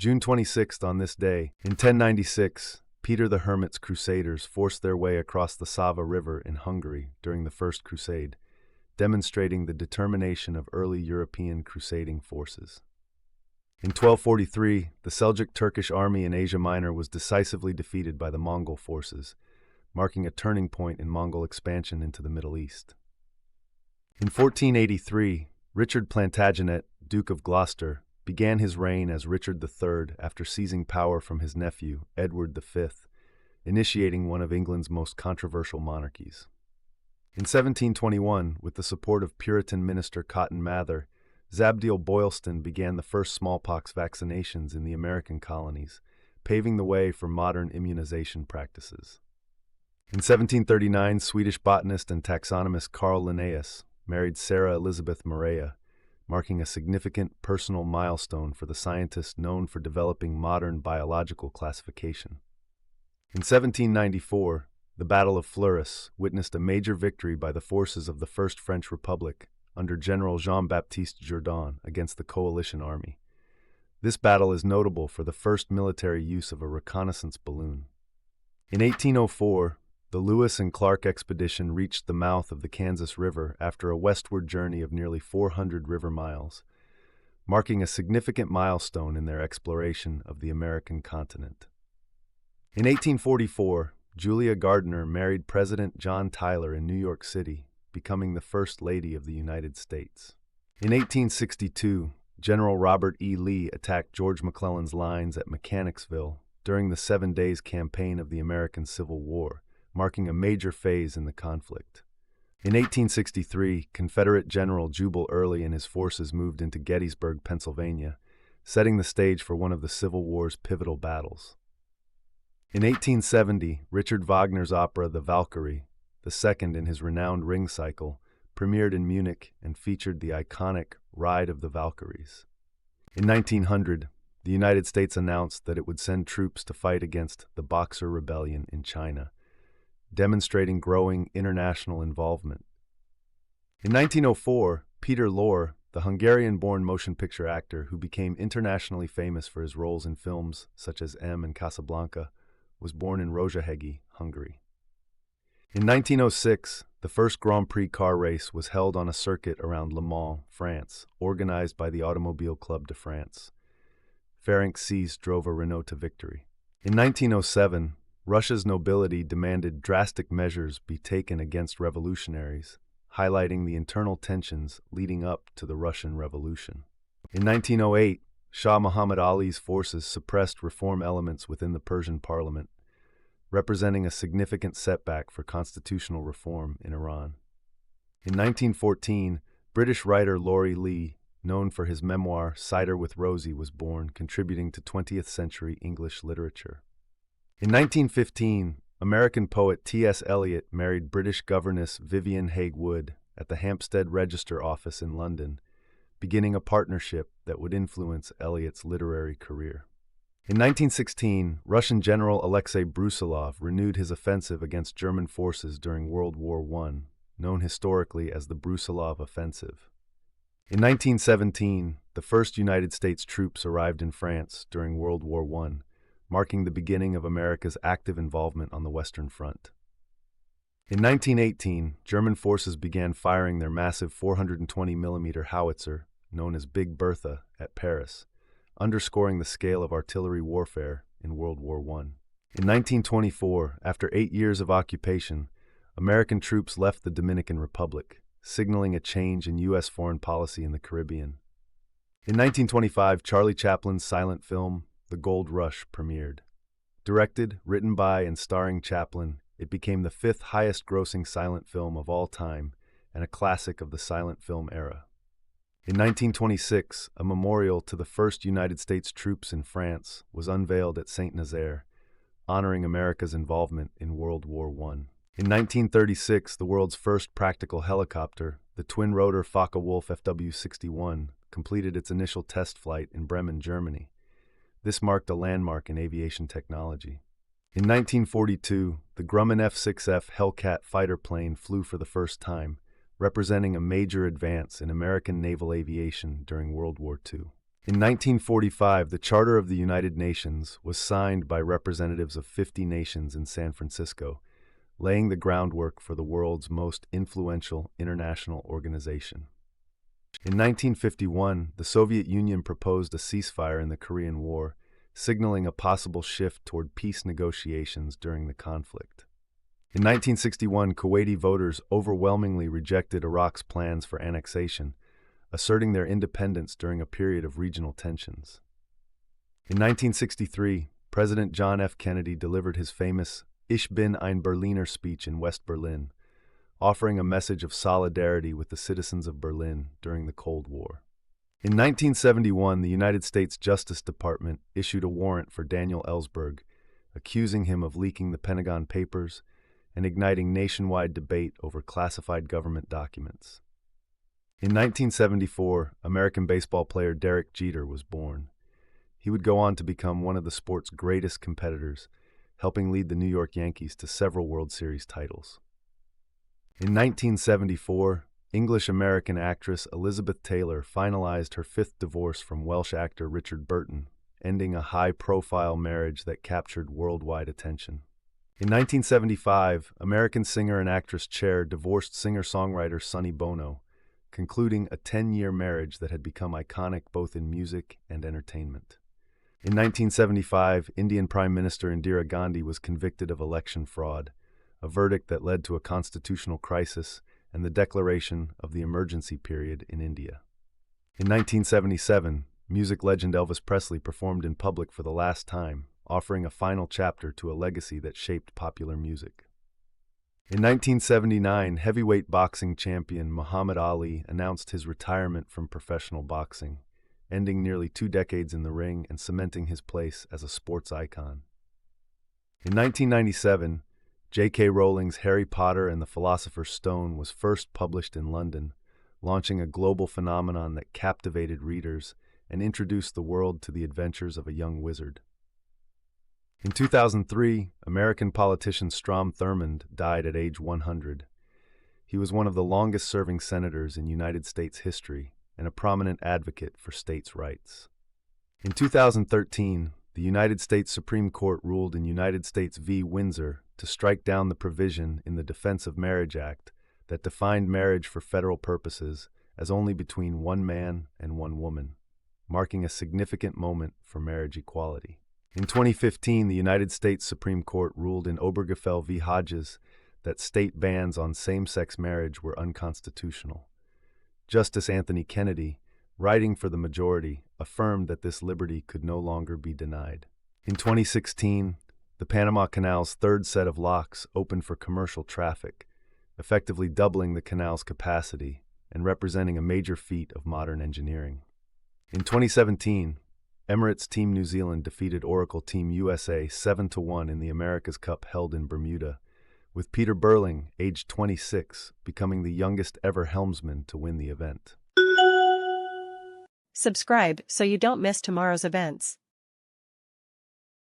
June 26th, on this day, in 1096, Peter the Hermit's Crusaders forced their way across the Sava River in Hungary during the First Crusade, demonstrating the determination of early European crusading forces. In 1243, the Seljuk Turkish army in Asia Minor was decisively defeated by the Mongol forces, marking a turning point in Mongol expansion into the Middle East. In 1483, Richard Plantagenet, Duke of Gloucester, began his reign as Richard III after seizing power from his nephew, Edward V, initiating one of England's most controversial monarchies. In 1721, with the support of Puritan minister Cotton Mather, Zabdiel Boylston began the first smallpox vaccinations in the American colonies, paving the way for modern immunization practices. In 1739, Swedish botanist and taxonomist Carl Linnaeus married Sarah Elizabeth Morea, marking a significant personal milestone for the scientist known for developing modern biological classification. In 1794, the Battle of Fleurus witnessed a major victory by the forces of the First French Republic under General Jean-Baptiste Jourdan against the coalition army. This battle is notable for the first military use of a reconnaissance balloon. In 1804, the Lewis and Clark expedition reached the mouth of the Kansas River after a westward journey of nearly 400 river miles, marking a significant milestone in their exploration of the American continent. In 1844, Julia Gardner married President John Tyler in New York City, becoming the First Lady of the United States. In 1862, General Robert E. Lee attacked George McClellan's lines at Mechanicsville during the 7 Days Campaign of the American Civil War, marking a major phase in the conflict. In 1863, Confederate General Jubal Early and his forces moved into Gettysburg, Pennsylvania, setting the stage for one of the Civil War's pivotal battles. In 1870, Richard Wagner's opera The Valkyrie, the second in his renowned Ring cycle, premiered in Munich and featured the iconic Ride of the Valkyries. In 1900, the United States announced that it would send troops to fight against the Boxer Rebellion in China, demonstrating growing international involvement. In 1904, Peter Lorre, the Hungarian-born motion picture actor who became internationally famous for his roles in films such as M and Casablanca, was born in Rozsahegyi, Hungary. In 1906, the first Grand Prix car race was held on a circuit around Le Mans, France, organized by the Automobile Club de France. Ferenc Szész drove a Renault to victory. In 1907, Russia's nobility demanded drastic measures be taken against revolutionaries, highlighting the internal tensions leading up to the Russian Revolution. In 1908, Shah Muhammad Ali's forces suppressed reform elements within the Persian parliament, representing a significant setback for constitutional reform in Iran. In 1914, British writer Laurie Lee, known for his memoir Cider with Rosie, was born, contributing to 20th century English literature. In 1915, American poet T.S. Eliot married British governess Vivian Haigh Wood at the Hampstead Register office in London, beginning a partnership that would influence Eliot's literary career. In 1916, Russian General Alexei Brusilov renewed his offensive against German forces during World War I, known historically as the Brusilov Offensive. In 1917, the first United States troops arrived in France during World War I, marking the beginning of America's active involvement on the Western Front. In 1918, German forces began firing their massive 420mm howitzer, known as Big Bertha, at Paris, underscoring the scale of artillery warfare in World War I. In 1924, after 8 years of occupation, American troops left the Dominican Republic, signaling a change in U.S. foreign policy in the Caribbean. In 1925, Charlie Chaplin's silent film, The Gold Rush, premiered. Directed, written by, and starring Chaplin, it became the 5th highest-grossing silent film of all time and a classic of the silent film era. In 1926, a memorial to the first United States troops in France was unveiled at Saint-Nazaire, honoring America's involvement in World War I. In 1936, the world's first practical helicopter, the twin-rotor Focke-Wulf FW-61, completed its initial test flight in Bremen, Germany. This marked a landmark in aviation technology. In 1942, the Grumman F-6F Hellcat fighter plane flew for the first time, representing a major advance in American naval aviation during World War II. In 1945, the Charter of the United Nations was signed by representatives of 50 nations in San Francisco, laying the groundwork for the world's most influential international organization. In 1951, the Soviet Union proposed a ceasefire in the Korean War, signaling a possible shift toward peace negotiations during the conflict. In 1961, Kuwaiti voters overwhelmingly rejected Iraq's plans for annexation, asserting their independence during a period of regional tensions. In 1963, President John F. Kennedy delivered his famous Ich bin ein Berliner speech in West Berlin, offering a message of solidarity with the citizens of Berlin during the Cold War. In 1971, the United States Justice Department issued a warrant for Daniel Ellsberg, accusing him of leaking the Pentagon Papers and igniting nationwide debate over classified government documents. In 1974, American baseball player Derek Jeter was born. He would go on to become one of the sport's greatest competitors, helping lead the New York Yankees to several World Series titles. In 1974, English-American actress Elizabeth Taylor finalized her fifth divorce from Welsh actor Richard Burton, ending a high-profile marriage that captured worldwide attention. In 1975, American singer and actress Cher divorced singer-songwriter Sonny Bono, concluding a 10-year marriage that had become iconic both in music and entertainment. In 1975, Indian Prime Minister Indira Gandhi was convicted of election fraud, a verdict that led to a constitutional crisis and the declaration of the emergency period in India. In 1977, music legend Elvis Presley performed in public for the last time, offering a final chapter to a legacy that shaped popular music. In 1979, heavyweight boxing champion Muhammad Ali announced his retirement from professional boxing, ending nearly 2 decades in the ring and cementing his place as a sports icon. In 1997, J.K. Rowling's Harry Potter and the Philosopher's Stone was first published in London, launching a global phenomenon that captivated readers and introduced the world to the adventures of a young wizard. In 2003, American politician Strom Thurmond died at age 100. He was one of the longest-serving senators in United States history and a prominent advocate for states' rights. In 2013, the United States Supreme Court ruled in United States v. Windsor to strike down the provision in the Defense of Marriage Act that defined marriage for federal purposes as only between one man and one woman, marking a significant moment for marriage equality. In 2015, the United States Supreme Court ruled in Obergefell v. Hodges that state bans on same-sex marriage were unconstitutional. Justice Anthony Kennedy, writing for the majority, affirmed that this liberty could no longer be denied. In 2016, the Panama Canal's third set of locks opened for commercial traffic, effectively doubling the canal's capacity and representing a major feat of modern engineering. In 2017, Emirates Team New Zealand defeated Oracle Team USA 7-1 in the America's Cup held in Bermuda, with Peter Burling, aged 26, becoming the youngest ever helmsman to win the event. Subscribe so you don't miss tomorrow's events.